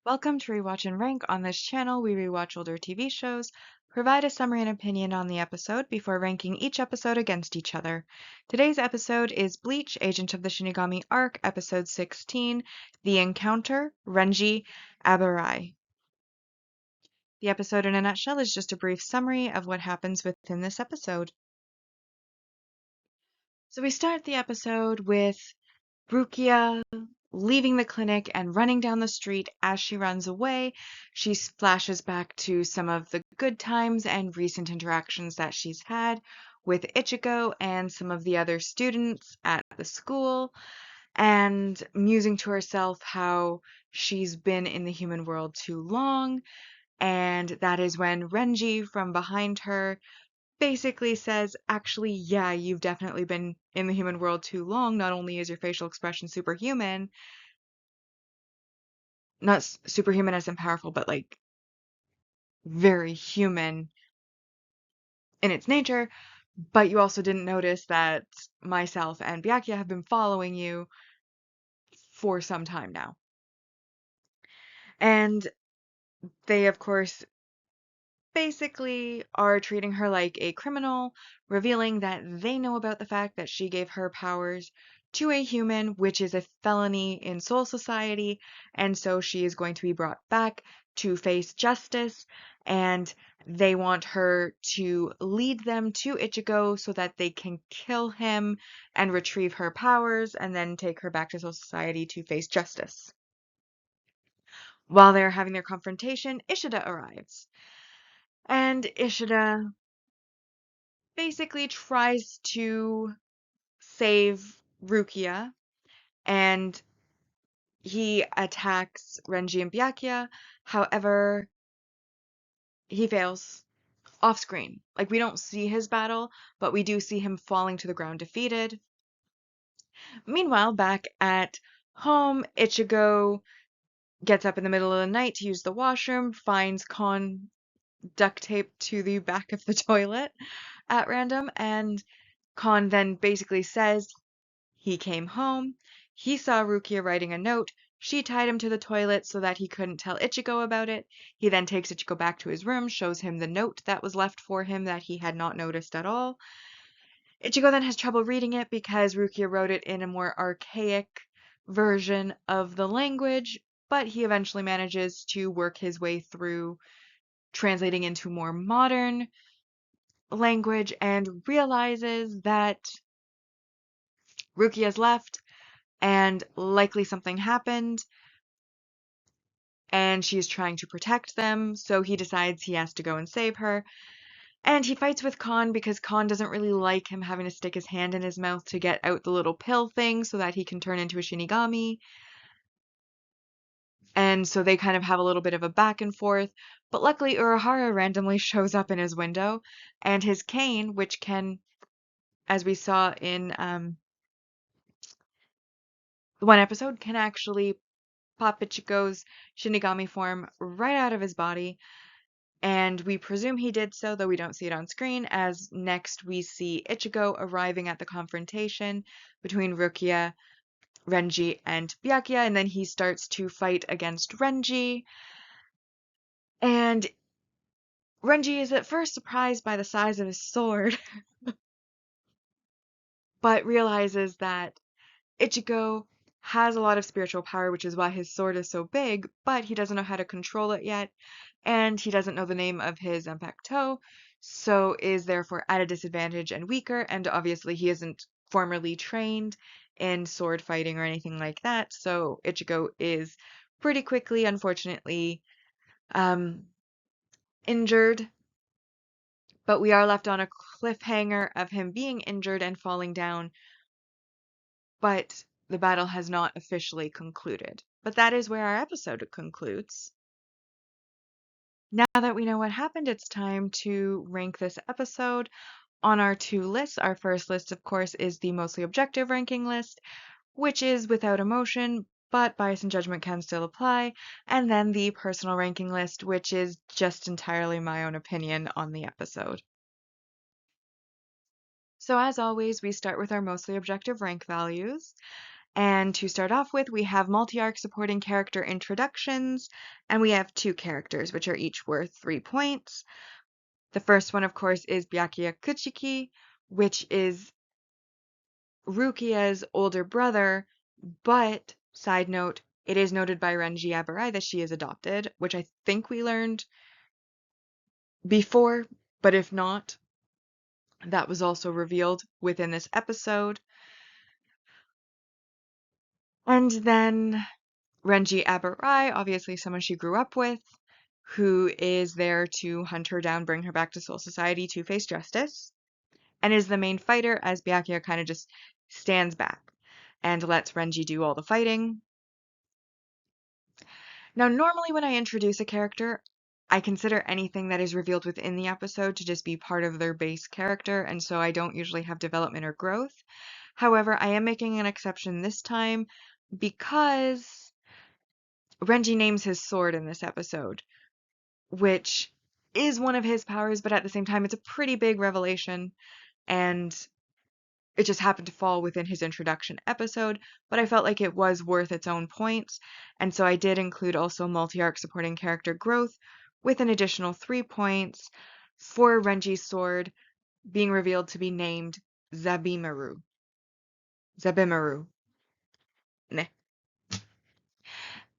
Welcome to Rewatch-and-Rank. On this channel, we rewatch older TV shows, provide a summary and opinion on the episode before ranking each episode against each other. Today's episode is Bleach, Agent of the Shinigami Arc, Episode 16, The Encounter, Renji, Abarai. The episode in a nutshell is just a brief summary of what happens within this episode. So we start the episode with Rukia leaving the clinic and running down the street. As she runs away, she flashes back to some of the good times and recent interactions that she's had with Ichigo and some of the other students at the school, and musing to herself how she's been in the human world too long. And that is when Renji from behind her basically says, actually, yeah, you've definitely been in the human world too long. Not only is your facial expression superhuman, not superhuman as in powerful, but like very human in its nature, but you also didn't notice that myself and Byakuya have been following you for some time now. And they, of course, basically are treating her like a criminal, revealing that they know about the fact that she gave her powers to a human, which is a felony in Soul Society, and so she is going to be brought back to face justice, and they want her to lead them to Ichigo so that they can kill him and retrieve her powers, and then take her back to Soul Society to face justice. While they're having their confrontation, Ishida arrives. And Ishida basically tries to save Rukia, and he attacks Renji and Byakuya. However, he fails off screen. Like, we don't see his battle, but we do see him falling to the ground defeated. Meanwhile, back at home, Ichigo gets up in the middle of the night to use the washroom, finds Kon duct taped to the back of the toilet at random, and Kon then basically says he came home, he saw Rukia writing a note, she tied him to the toilet so that he couldn't tell Ichigo about it. He then takes Ichigo back to his room, shows him the note that was left for him that he had not noticed at all. Ichigo then has trouble reading it because Rukia wrote it in a more archaic version of the language, but he eventually manages to work his way through translating into more modern language and realizes that Rukia's left and likely something happened and she is trying to protect them, so he decides he has to go and save her. And he fights with Kon because Kon doesn't really like him having to stick his hand in his mouth to get out the little pill thing so that he can turn into a Shinigami. And so they kind of have a little bit of a back and forth. But luckily, Urahara randomly shows up in his window, and his cane, which can, as we saw in one episode, can actually pop Ichigo's Shinigami form right out of his body. And we presume he did so, though we don't see it on screen, as next we see Ichigo arriving at the confrontation between Rukia, Renji, and Byakuya, and then he starts to fight against Renji. And Renji is at first surprised by the size of his sword, but realizes that Ichigo has a lot of spiritual power, which is why his sword is so big, but he doesn't know how to control it yet, and he doesn't know the name of his Zanpakuto, so is therefore at a disadvantage and weaker, and obviously he isn't formerly trained in sword fighting or anything like that, so Ichigo is pretty quickly, unfortunately, injured, but we are left on a cliffhanger of him being injured and falling down, but the battle has not officially concluded. But that is where our episode concludes. Now that we know what happened, it's time to rank this episode on our two lists. Our first list, of course, is the mostly objective ranking list, which is without emotion, but bias and judgment can still apply. And then the personal ranking list, which is just entirely my own opinion on the episode. So as always, we start with our mostly objective rank values. And to start off with, we have multi-arc supporting character introductions, and we have two characters, which are each worth 3 points. The first one, of course, is Byakuya Kuchiki, which is Rukia's older brother, but, side note, it is noted by Renji Abarai that she is adopted, which I think we learned before, but if not, that was also revealed within this episode. And then Renji Abarai, obviously someone she grew up with, who is there to hunt her down, bring her back to Soul Society to face justice, and is the main fighter as Byakuya kind of just stands back and lets Renji do all the fighting. Now, normally when I introduce a character, I consider anything that is revealed within the episode to just be part of their base character, and so I don't usually have development or growth. However, I am making an exception this time because Renji names his sword in this episode, which is one of his powers, but at the same time, it's a pretty big revelation, and it just happened to fall within his introduction episode, but I felt like it was worth its own points, and so I did include also multi-arc supporting character growth with an additional 3 points for Renji's sword being revealed to be named Zabimaru. Zabimaru. Meh.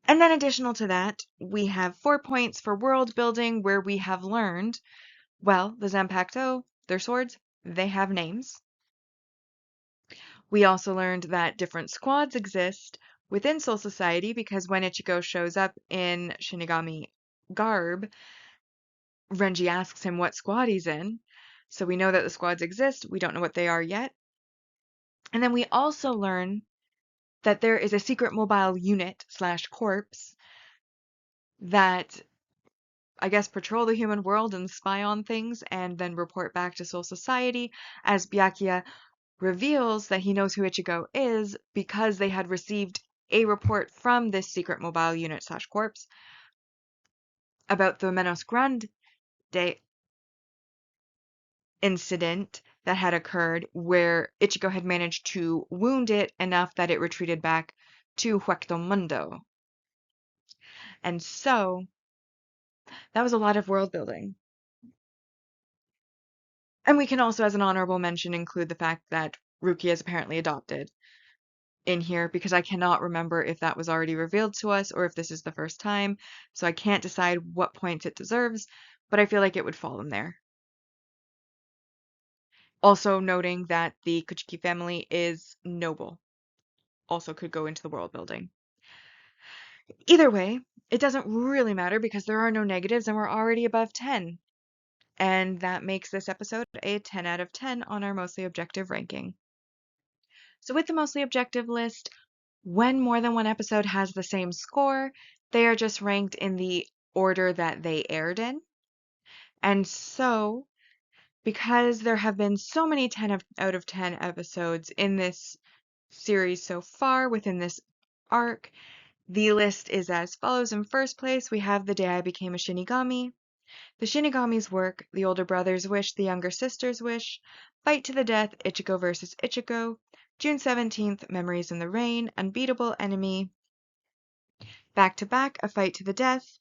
And then additional to that, we have 4 points for world building where we have learned, well, the Zanpakuto, their swords, they have names. We also learned that different squads exist within Soul Society because when Ichigo shows up in Shinigami garb, Renji asks him what squad he's in. So we know that the squads exist. We don't know what they are yet. And then we also learn that there is a secret mobile unit / corpse that I guess patrol the human world and spy on things and then report back to Soul Society as Byakuya reveals that he knows who Ichigo is because they had received a report from this secret mobile unit / corpse about the Menos Grande incident that had occurred where Ichigo had managed to wound it enough that it retreated back to Huecto Mundo. And so that was a lot of world building. And we can also, as an honorable mention, include the fact that Rukia is apparently adopted in here because I cannot remember if that was already revealed to us or if this is the first time, so I can't decide what points it deserves, but I feel like it would fall in there. Also noting that the Kuchiki family is noble, also could go into the world building. Either way, it doesn't really matter because there are no negatives and we're already above 10. And that makes this episode a 10 out of 10 on our mostly objective ranking. So with the mostly objective list, when more than one episode has the same score, they are just ranked in the order that they aired in. And so, because there have been so many 10 out of 10 episodes in this series so far within this arc, the list is as follows. In first place, we have The Day I Became a Shinigami, The Shinigami's Work, The Older Brother's Wish, The Younger Sister's Wish, Fight to the Death, Ichigo vs. Ichigo, June 17th, Memories in the Rain, Unbeatable Enemy, Back to Back, A Fight to the Death,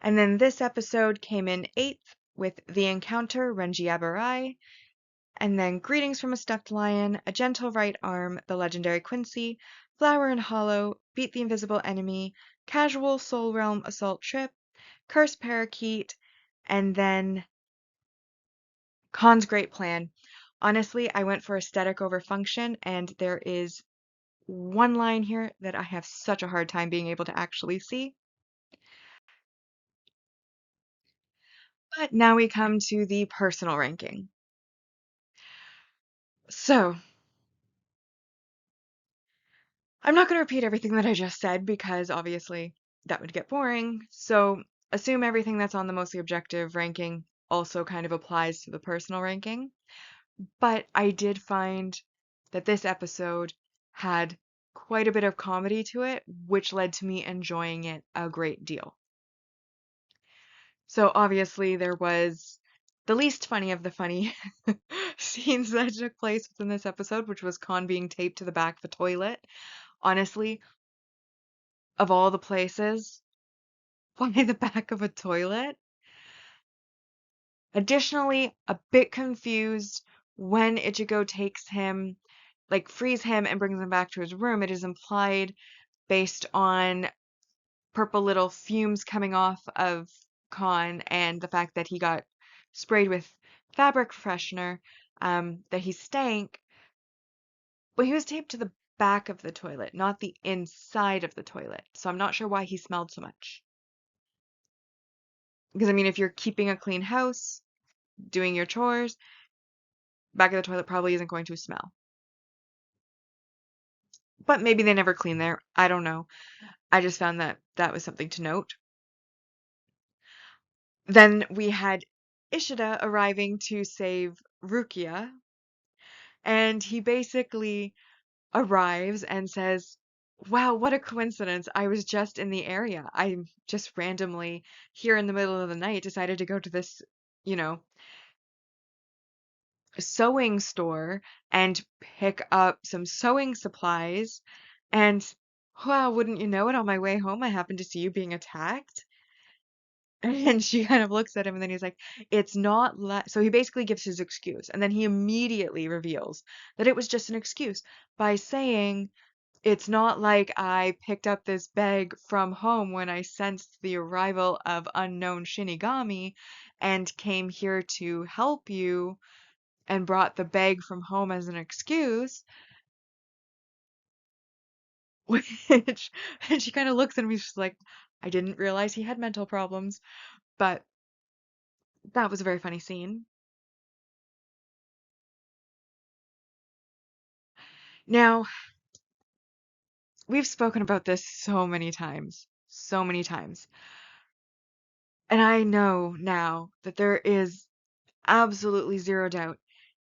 and then this episode came in 8th with The Encounter, Renji Abarai, and then Greetings from a Stuffed Lion, A Gentle Right Arm, The Legendary Quincy, Flower and Hollow, Beat the Invisible Enemy, Casual Soul Realm Assault Trip, Curse Parakeet, and then Khan's Great Plan. Honestly, I went for aesthetic over function, and there is one line here that I have such a hard time being able to actually see. But now we come to the personal ranking. So, I'm not going to repeat everything that I just said because obviously that would get boring. So, assume everything that's on the mostly objective ranking also kind of applies to the personal ranking. But I did find that this episode had quite a bit of comedy to it, which led to me enjoying it a great deal. So obviously there was the least funny of the funny scenes that took place within this episode, which was Khan being taped to the back of a toilet. Honestly, of all the places, why the back of a toilet? Additionally, a bit confused when Ichigo takes him, like frees him and brings him back to his room. It is implied based on purple little fumes coming off of Khan and the fact that he got sprayed with fabric freshener, that he stank, but he was taped to the back of the toilet, not the inside of the toilet. So I'm not sure why he smelled so much. Because I mean, if you're keeping a clean house, doing your chores, back of the toilet probably isn't going to smell. But maybe they never clean there. I don't know. I just found that that was something to note. Then we had Ishida arriving to save Rukia, and he basically arrives and says, "Wow, what a coincidence. I was just in the area. I just randomly here in the middle of the night decided to go to this, you know, sewing store and pick up some sewing supplies. And wow, wouldn't you know it, on my way home, I happened to see you being attacked." And she kind of looks at him and then he's like, "It's not like," so he basically gives his excuse. And then he immediately reveals that it was just an excuse by saying, "It's not like I picked up this bag from home when I sensed the arrival of unknown Shinigami and came here to help you and brought the bag from home as an excuse." Which, and she kind of looks at me, she's like, "I didn't realize he had mental problems." But that was a very funny scene. Now, we've spoken about this so many times. And I know now that there is absolutely zero doubt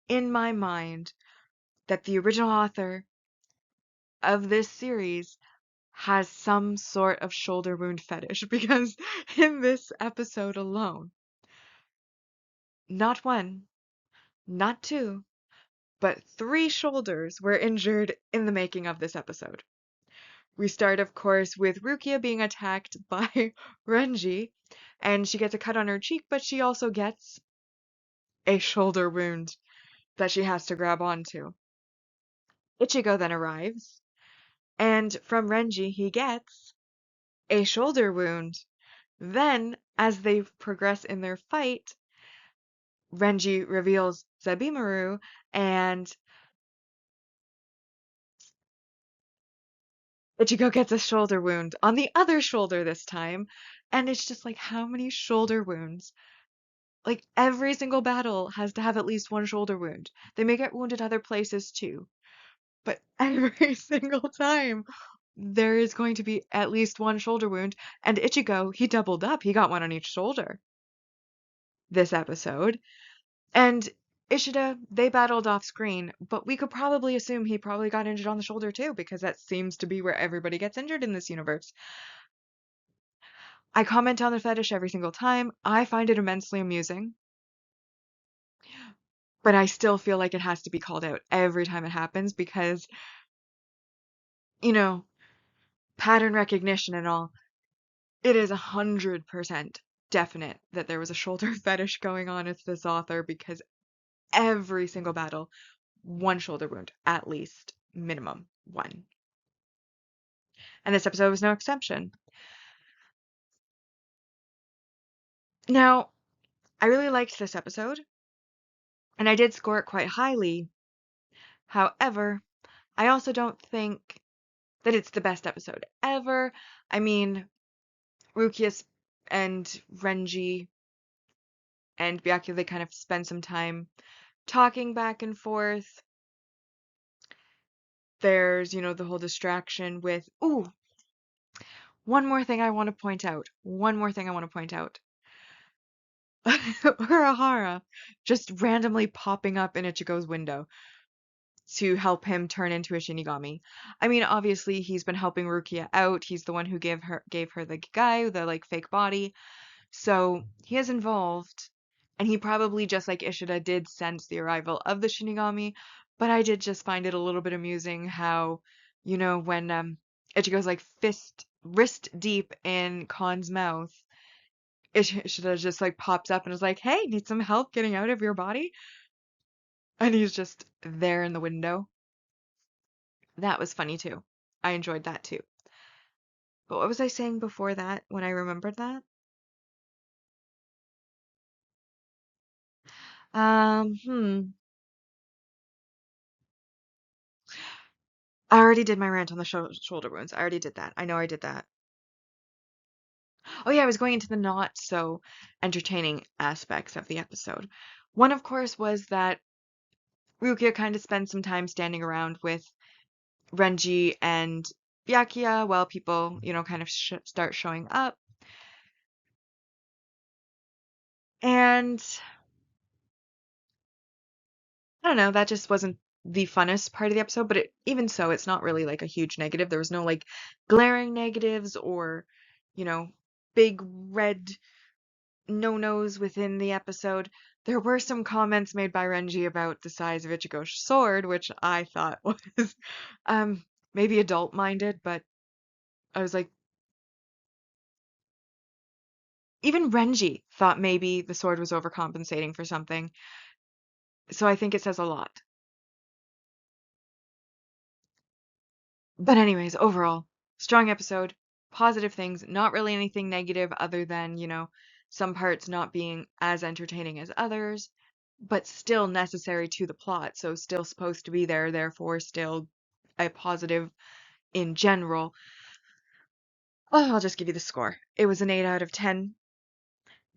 in my mind that the original author of this series has some sort of shoulder wound fetish because in this episode alone, not one, not two, but three shoulders were injured in the making of this episode. We start, of course, with Rukia being attacked by Renji, and she gets a cut on her cheek, but she also gets a shoulder wound that she has to grab onto. Ichigo then arrives, and from Renji he gets a shoulder wound. Then, as they progress in their fight, Renji reveals Zabimaru, and Ichigo gets a shoulder wound on the other shoulder this time. And it's just like, how many shoulder wounds? Like, every single battle has to have at least one shoulder wound. They may get wounded other places too, but every single time there is going to be at least one shoulder wound. And Ichigo, he doubled up. He got one on each shoulder this episode. And Ishida, they battled off screen, but we could probably assume he probably got injured on the shoulder too, because that seems to be where everybody gets injured in this universe. I comment on the fetish every single time. I find it immensely amusing, but I still feel like it has to be called out every time it happens because, you know, pattern recognition and all, it is 100% definite that there was a shoulder fetish going on with this author because every single battle, one shoulder wound, at least, minimum one. And this episode was no exception. Now, I really liked this episode, and I did score it quite highly. However, I also don't think that it's the best episode ever. I mean, Rukius and Renji and Byakuya, they kind of spend some time talking back and forth. There's, the whole distraction with, ooh, one more thing I want to point out. One more thing I want to point out. Urahara just randomly popping up in Ichigo's window to help him turn into a Shinigami. I mean, obviously he's been helping Rukia out. He's the one who gave her the guy, the like fake body. So he is involved. And he probably, just like Ishida, did sense the arrival of the Shinigami, but I did just find it a little bit amusing how, when Ichigo's like wrist deep in Khan's mouth, Ishida just like pops up and is like, "Hey, need some help getting out of your body?" And he's just there in the window. That was funny too. I enjoyed that too. But what was I saying before that when I remembered that? Hmm. I already did my rant on the shoulder wounds. I already did that. I know I did that. Oh yeah, I was going into the not so entertaining aspects of the episode. One, of course, was that Rukia kind of spends some time standing around with Renji and Byakuya while people, kind of start showing up. And I don't know, that just wasn't the funnest part of the episode, but even so, it's not really like a huge negative. There was no like glaring negatives or, you know, big red no-nos within the episode. There were some comments made by Renji about the size of Ichigo's sword, which I thought was um maybe adult-minded, but I was like, even Renji thought maybe the sword was overcompensating for something. So I think it says a lot. But anyways, overall, strong episode, positive things, not really anything negative other than, some parts not being as entertaining as others, but still necessary to the plot, so still supposed to be there, therefore still a positive in general. Oh, I'll just give you the score. It was an 8 out of 10,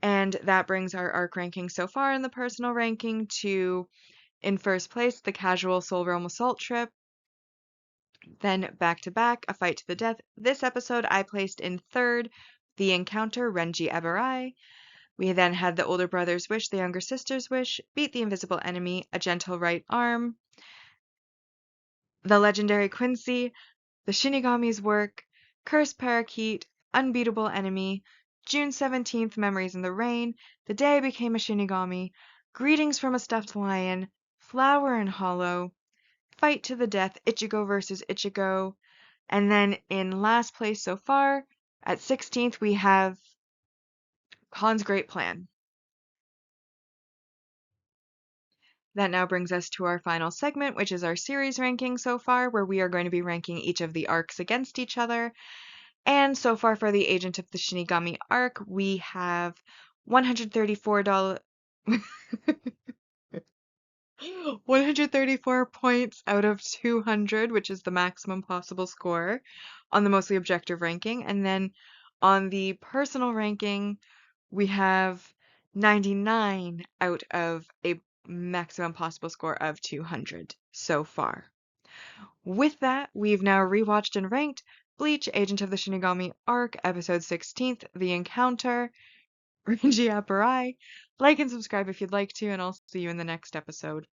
and that brings our arc ranking so far in the personal ranking to, in first place, the casual Soul Realm Assault Trip. Then back to back, a fight to the death. This episode I placed in third, the encounter Renji Eberai. We then had the older brother's wish, the younger sister's wish, beat the invisible enemy, a gentle right arm, the legendary Quincy, the Shinigami's work, cursed parakeet, unbeatable enemy, June 17th, memories in the rain, the day I became a Shinigami, greetings from a stuffed lion, flower and hollow, fight to the death, Ichigo versus Ichigo. And then in last place so far, at 16th, we have Khan's Great Plan. That now brings us to our final segment, which is our series ranking so far, where we are going to be ranking each of the arcs against each other. And so far for the Agent of the Shinigami arc, we have $134 134 points out of 200, which is the maximum possible score on the mostly objective ranking. And then on the personal ranking, we have 99 out of a maximum possible score of 200 so far. With that, we've now rewatched and ranked Bleach, Agent of the Shinigami Arc, Episode 16th, The Encounter, Renji Apparai. Like and subscribe if you'd like to, and I'll see you in the next episode.